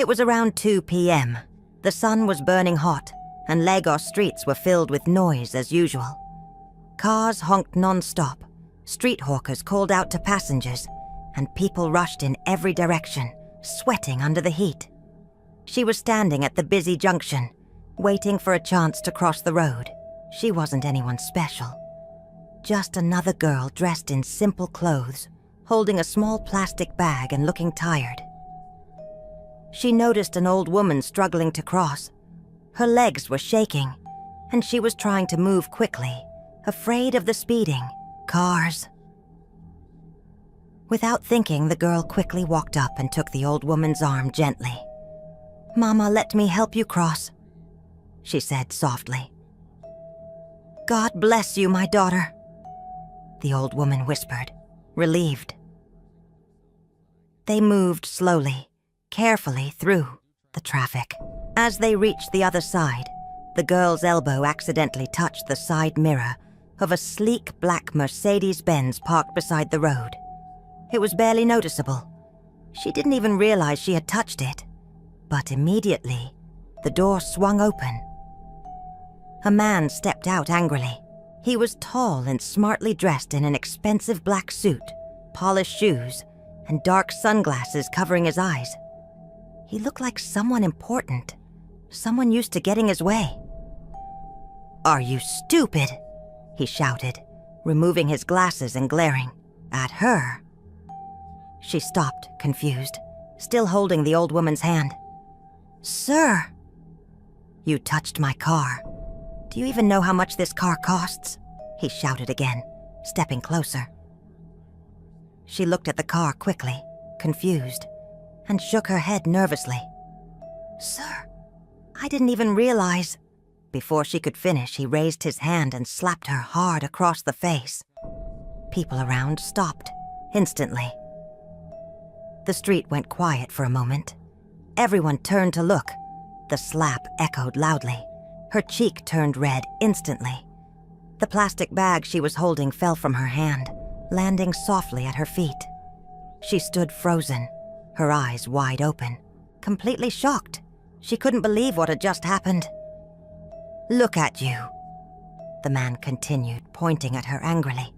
It was around 2 p.m. The sun was burning hot, and Lagos streets were filled with noise as usual. Cars honked non-stop, street hawkers called out to passengers, and people rushed in every direction, sweating under the heat. She was standing at the busy junction, waiting for a chance to cross the road. She wasn't anyone special. Just another girl dressed in simple clothes, holding a small plastic bag and looking tired. She noticed an old woman struggling to cross. Her legs were shaking, and she was trying to move quickly, afraid of the speeding cars. Without thinking, the girl quickly walked up and took the old woman's arm gently. "Mama, let me help you cross," she said softly. "God bless you, my daughter," the old woman whispered, relieved. They moved slowly, carefully through the traffic. As they reached the other side, the girl's elbow accidentally touched the side mirror of a sleek black Mercedes-Benz parked beside the road. It was barely noticeable. She didn't even realize she had touched it. But immediately, the door swung open. A man stepped out angrily. He was tall and smartly dressed in an expensive black suit, polished shoes, and dark sunglasses covering his eyes. He looked like someone important, someone used to getting his way. "Are you stupid?" he shouted, removing his glasses and glaring at her. She stopped, confused, still holding the old woman's hand. "Sir!" "You touched my car. Do you even know how much this car costs?" he shouted again, stepping closer. She looked at the car quickly, confused, and shook her head nervously. "Sir, I didn't even realize..." Before she could finish, he raised his hand and slapped her hard across the face. People around stopped, instantly. The street went quiet for a moment. Everyone turned to look. The slap echoed loudly. Her cheek turned red instantly. The plastic bag she was holding fell from her hand, landing softly at her feet. She stood frozen, her eyes wide open, completely shocked. She couldn't believe what had just happened. "Look at you," the man continued, pointing at her angrily.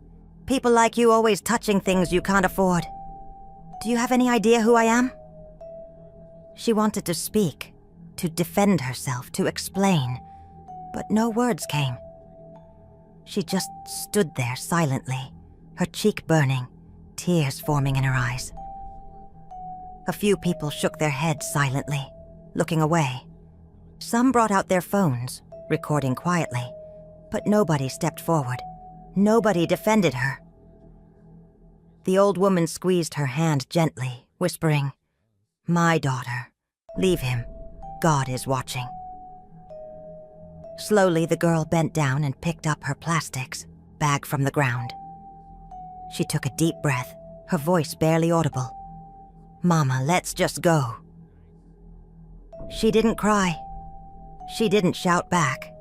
"People like you always touching things you can't afford. Do you have any idea who I am?" She wanted to speak, to defend herself, to explain, but no words came. She just stood there silently, her cheek burning, tears forming in her eyes. A few people shook their heads silently, looking away. Some brought out their phones, recording quietly, but nobody stepped forward. Nobody defended her. The old woman squeezed her hand gently, whispering, "My daughter, leave him. God is watching." Slowly, the girl bent down and picked up her plastics bag from the ground. She took a deep breath, her voice barely audible. "Mama, let's just go." She didn't cry. She didn't shout back.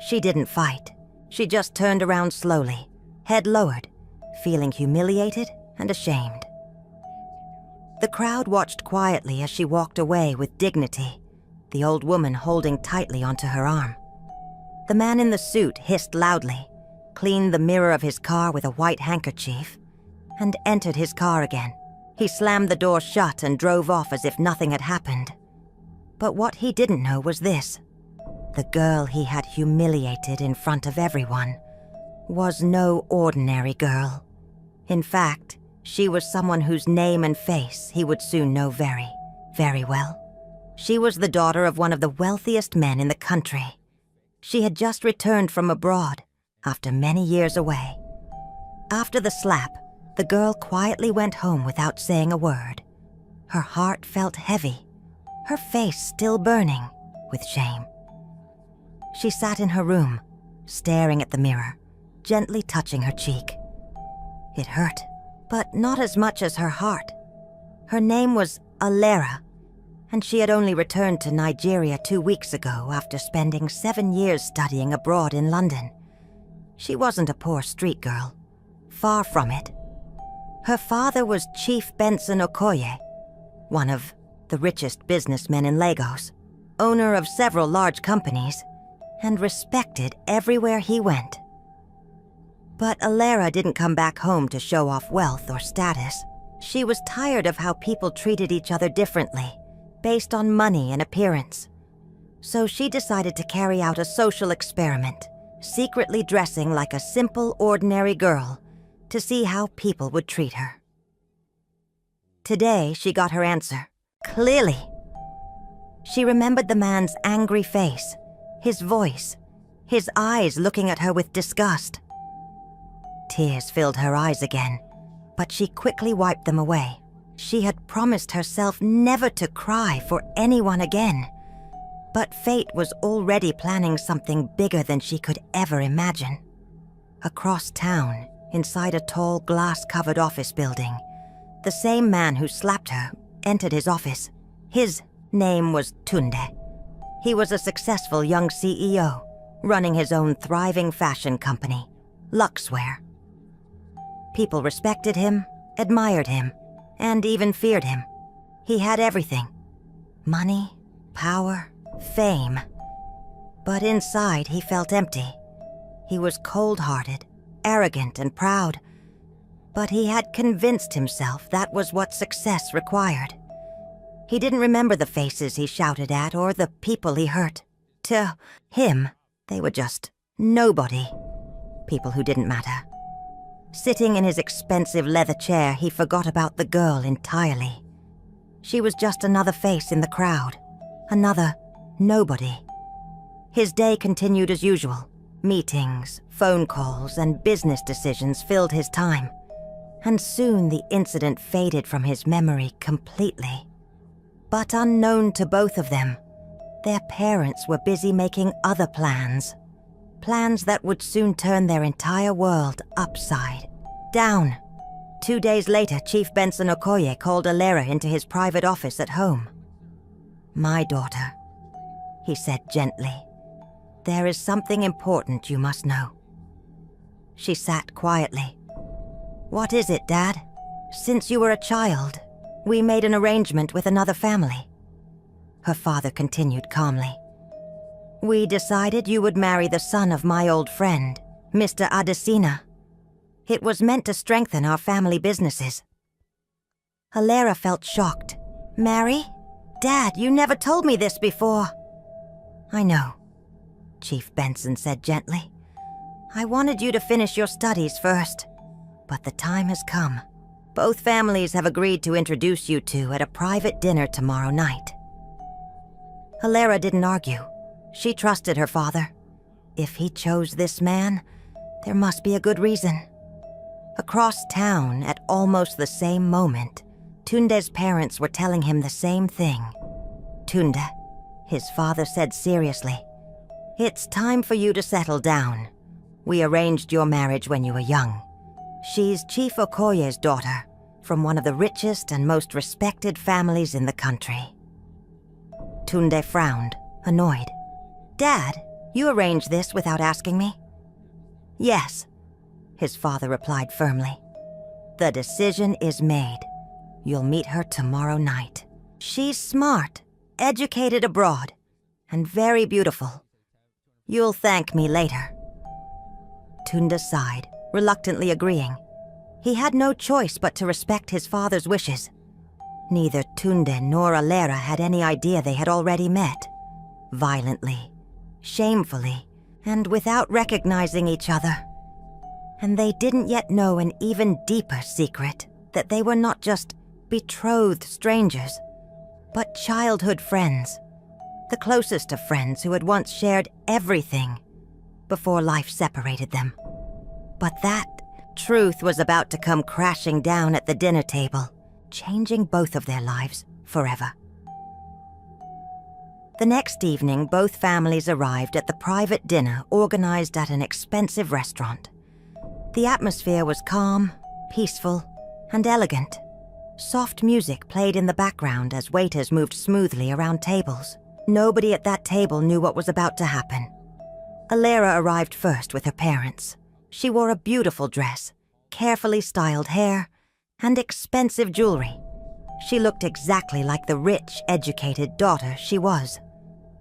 She didn't fight. She just turned around slowly, head lowered, feeling humiliated and ashamed. The crowd watched quietly as she walked away with dignity, the old woman holding tightly onto her arm. The man in the suit hissed loudly, cleaned the mirror of his car with a white handkerchief, and entered his car again. He slammed the door shut and drove off as if nothing had happened. But what he didn't know was this: the girl he had humiliated in front of everyone was no ordinary girl. In fact, she was someone whose name and face he would soon know very, very well. She was the daughter of one of the wealthiest men in the country. She had just returned from abroad after many years away. After the slap, the girl quietly went home without saying a word. Her heart felt heavy, her face still burning with shame. She sat in her room, staring at the mirror, gently touching her cheek. It hurt, but not as much as her heart. Her name was Alera, and she had only returned to Nigeria 2 weeks ago after spending 7 years studying abroad in London. She wasn't a poor street girl. Far from it. Her father was Chief Benson Okoye, one of the richest businessman in Lagos, owner of several large companies, and respected everywhere he went. But Alera didn't come back home to show off wealth or status. She was tired of how people treated each other differently, based on money and appearance. So she decided to carry out a social experiment, secretly dressing like a simple, ordinary girl, to see how people would treat her. Today, she got her answer, clearly. She remembered the man's angry face, his voice, his eyes looking at her with disgust. Tears filled her eyes again, but she quickly wiped them away. She had promised herself never to cry for anyone again. But fate was already planning something bigger than she could ever imagine. Across town, inside a tall glass-covered office building, the same man who slapped her entered his office. His name was Tunde. He was a successful young CEO, running his own thriving fashion company, Luxwear. People respected him, admired him, and even feared him. He had everything: money, power, fame. But inside, he felt empty. He was cold-hearted, arrogant, and proud. But he had convinced himself that was what success required. He didn't remember the faces he shouted at or the people he hurt. To him, they were just nobody. People who didn't matter. Sitting in his expensive leather chair, he forgot about the girl entirely. She was just another face in the crowd. Another nobody. His day continued as usual. Meetings, phone calls, and business decisions filled his time. And soon the incident faded from his memory completely. But unknown to both of them, their parents were busy making other plans. Plans that would soon turn their entire world upside down. 2 days later, Chief Benson Okoye called Alera into his private office at home. "My daughter," he said gently, "there is something important you must know." She sat quietly. "What is it, Dad? Since you were a child, we made an arrangement with another family." Her father continued calmly. "We decided you would marry the son of my old friend, Mr. Adesina. It was meant to strengthen our family businesses." Alera felt shocked. "Marry? Dad, you never told me this before." "I know," Chief Benson said gently. "I wanted you to finish your studies first, but the time has come. Both families have agreed to introduce you two at a private dinner tomorrow night." Alera didn't argue. She trusted her father. If he chose this man, there must be a good reason. Across town, at almost the same moment, Tunde's parents were telling him the same thing. "Tunde," his father said seriously, "it's time for you to settle down. We arranged your marriage when you were young. She's Chief Okoye's daughter, from one of the richest and most respected families in the country." Tunde frowned, annoyed. "Dad, you arranged this without asking me?" "Yes," his father replied firmly. "The decision is made. You'll meet her tomorrow night. She's smart, educated abroad, and very beautiful. You'll thank me later." Tunde sighed, reluctantly agreeing. He had no choice but to respect his father's wishes. Neither Tunde nor Alera had any idea they had already met. Violently, shamefully, and without recognizing each other. And they didn't yet know an even deeper secret, that they were not just betrothed strangers, but childhood friends, the closest of friends who had once shared everything before life separated them. But that truth was about to come crashing down at the dinner table, changing both of their lives forever. The next evening, both families arrived at the private dinner organized at an expensive restaurant. The atmosphere was calm, peaceful, and elegant. Soft music played in the background as waiters moved smoothly around tables. Nobody at that table knew what was about to happen. Alera arrived first with her parents. She wore a beautiful dress, carefully styled hair, and expensive jewelry. She looked exactly like the rich, educated daughter she was,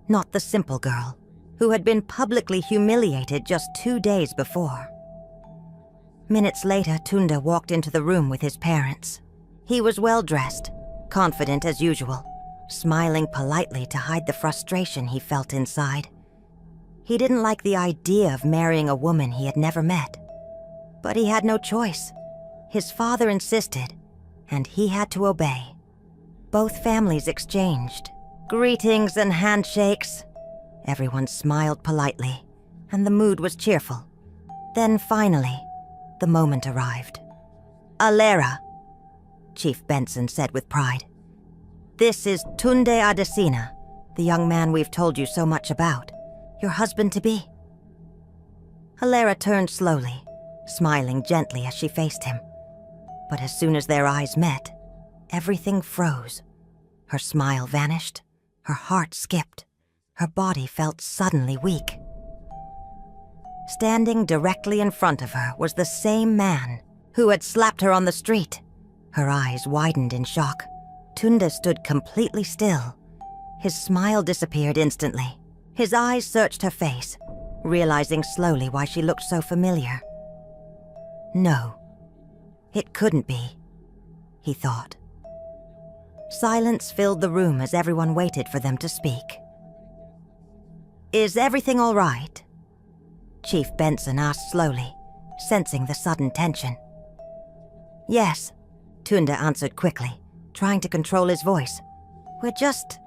not the simple girl who had been publicly humiliated just 2 days before. Minutes later, Tunde walked into the room with his parents. He was well-dressed, confident as usual, smiling politely to hide the frustration he felt inside. He didn't like the idea of marrying a woman he had never met. But he had no choice. His father insisted, and he had to obey. Both families exchanged greetings and handshakes. Everyone smiled politely, and the mood was cheerful. Then finally, the moment arrived. "Alera," Chief Benson said with pride. "This is Tunde Adesina, the young man we've told you so much about, your husband-to-be." Alera turned slowly, smiling gently as she faced him. But as soon as their eyes met, everything froze. Her smile vanished, her heart skipped, her body felt suddenly weak. Standing directly in front of her was the same man who had slapped her on the street. Her eyes widened in shock. Tunde stood completely still. His smile disappeared instantly. His eyes searched her face, realizing slowly why she looked so familiar. No, it couldn't be, he thought. Silence filled the room as everyone waited for them to speak. "Is everything all right?" Chief Benson asked slowly, sensing the sudden tension. "Yes," Tunde answered quickly, trying to control his voice. "We're just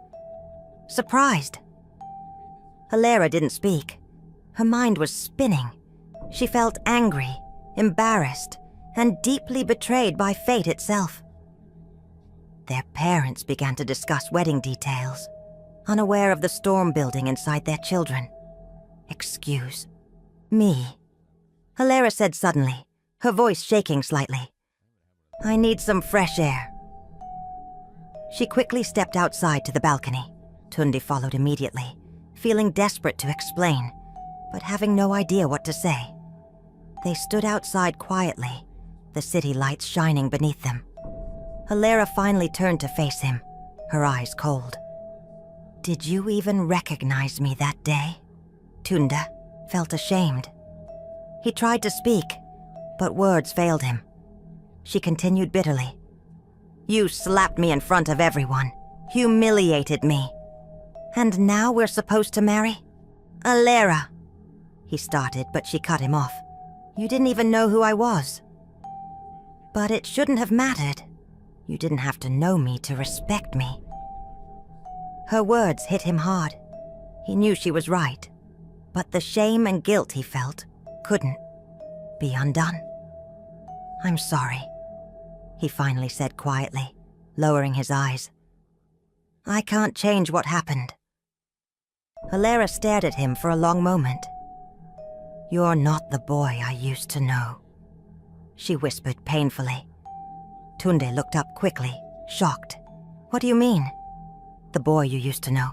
surprised." Alera didn't speak. Her mind was spinning. She felt angry, embarrassed, and deeply betrayed by fate itself. Their parents began to discuss wedding details, unaware of the storm building inside their children. "Excuse me," Alera said suddenly, her voice shaking slightly. "I need some fresh air." She quickly stepped outside to the balcony. Tunde followed immediately, feeling desperate to explain, but having no idea what to say. They stood outside quietly, the city lights shining beneath them. Alera finally turned to face him, her eyes cold. "Did you even recognize me that day?" Tunde felt ashamed. He tried to speak, but words failed him. She continued bitterly. "You slapped me in front of everyone, humiliated me. And now we're supposed to marry? Alera," he started, but she cut him off. "You didn't even know who I was." "But it shouldn't have mattered. You didn't have to know me to respect me." Her words hit him hard. He knew she was right, but the shame and guilt he felt couldn't be undone. "I'm sorry," he finally said quietly, lowering his eyes. "I can't change what happened." Alera stared at him for a long moment. "You're not the boy I used to know," she whispered painfully. Tunde looked up quickly, shocked. "What do you mean? The boy you used to know?"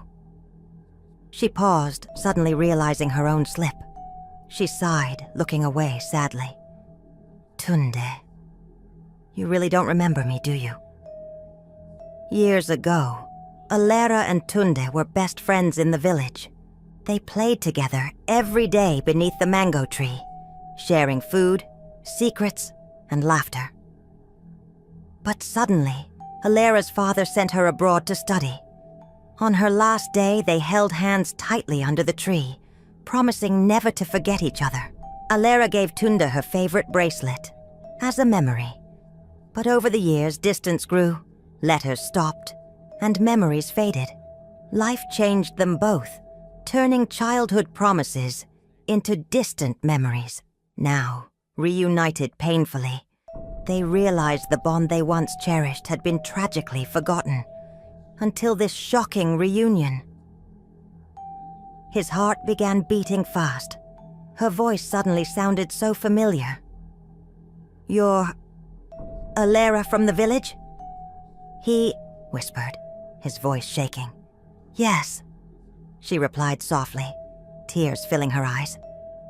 She paused, suddenly realizing her own slip. She sighed, looking away sadly. "Tunde, you really don't remember me, do you?" Years ago, Alera and Tunde were best friends in the village. They played together every day beneath the mango tree, sharing food, secrets, and laughter. But suddenly, Alera's father sent her abroad to study. On her last day, they held hands tightly under the tree, promising never to forget each other. Alera gave Tunde her favorite bracelet, as a memory. But over the years, distance grew, letters stopped, and memories faded. Life changed them both, turning childhood promises into distant memories. Now, reunited painfully, they realized the bond they once cherished had been tragically forgotten, until this shocking reunion. His heart began beating fast. Her voice suddenly sounded so familiar. "You're Alera from the village?" He whispered, his voice shaking. "Yes," she replied softly, tears filling her eyes.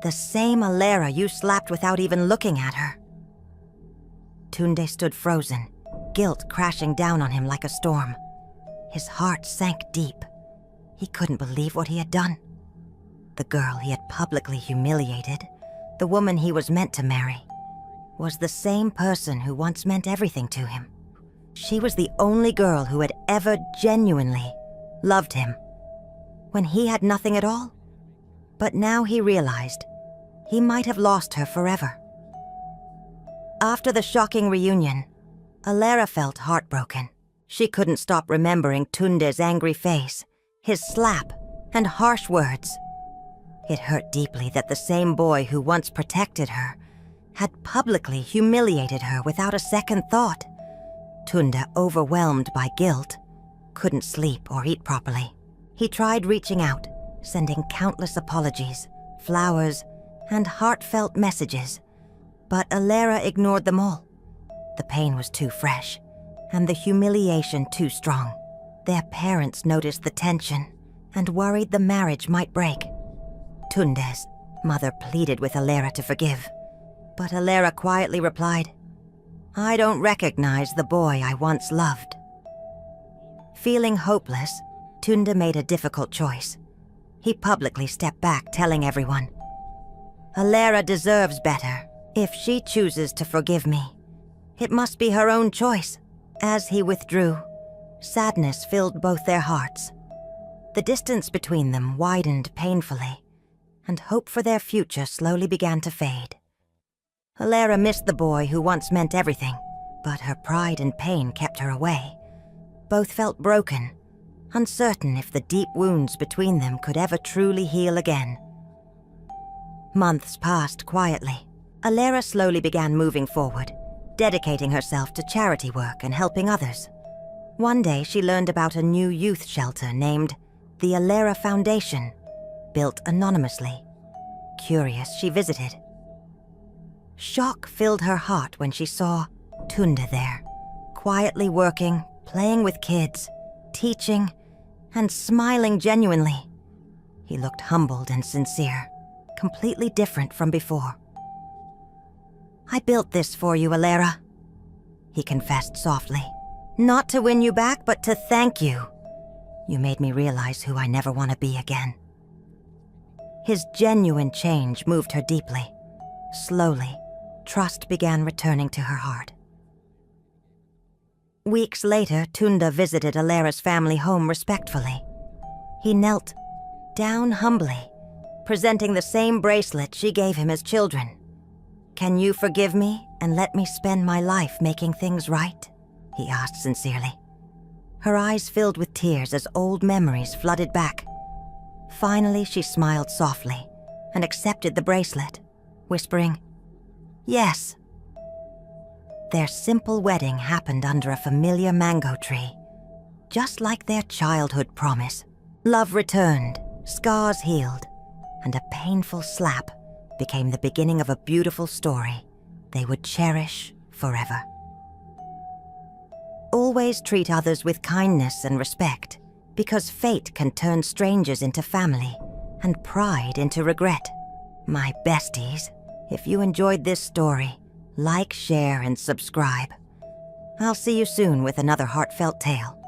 "The same Alera you slapped without even looking at her." Tunde stood frozen, guilt crashing down on him like a storm. His heart sank deep. He couldn't believe what he had done. The girl he had publicly humiliated, the woman he was meant to marry, was the same person who once meant everything to him. She was the only girl who had ever genuinely loved him, when he had nothing at all. But now he realized he might have lost her forever. After the shocking reunion, Alera felt heartbroken. She couldn't stop remembering Tunde's angry face, his slap, and harsh words. It hurt deeply that the same boy who once protected her had publicly humiliated her without a second thought. Tunde, overwhelmed by guilt, couldn't sleep or eat properly. He tried reaching out, sending countless apologies, flowers, and heartfelt messages, but Alera ignored them all. The pain was too fresh, and the humiliation too strong. Their parents noticed the tension and worried the marriage might break. Tunde's mother pleaded with Alera to forgive, but Alera quietly replied, "I don't recognize the boy I once loved." Feeling hopeless, Tunde made a difficult choice. He publicly stepped back, telling everyone, "Alera deserves better. If she chooses to forgive me, it must be her own choice." As he withdrew, sadness filled both their hearts. The distance between them widened painfully, and hope for their future slowly began to fade. Alera missed the boy who once meant everything, but her pride and pain kept her away. Both felt broken, uncertain if the deep wounds between them could ever truly heal again. Months passed quietly. Alera slowly began moving forward, dedicating herself to charity work and helping others. One day she learned about a new youth shelter named the Alera Foundation, built anonymously. Curious, she visited. Shock filled her heart when she saw Tunde there, quietly working, playing with kids, teaching, and smiling genuinely. He looked humbled and sincere, completely different from before. "I built this for you, Alera," he confessed softly. "Not to win you back, but to thank you. You made me realize who I never want to be again." His genuine change moved her deeply. Slowly, trust began returning to her heart. Weeks later, Tunde visited Alera's family home respectfully. He knelt down humbly, presenting the same bracelet she gave him as children. "Can you forgive me and let me spend my life making things right?" he asked sincerely. Her eyes filled with tears as old memories flooded back. Finally, she smiled softly and accepted the bracelet, whispering, "Yes." Their simple wedding happened under a familiar mango tree, just like their childhood promise. Love returned, scars healed, and a painful slap became the beginning of a beautiful story they would cherish forever. Always treat others with kindness and respect, because fate can turn strangers into family and pride into regret. My besties, if you enjoyed this story, like, share, and subscribe. I'll see you soon with another heartfelt tale.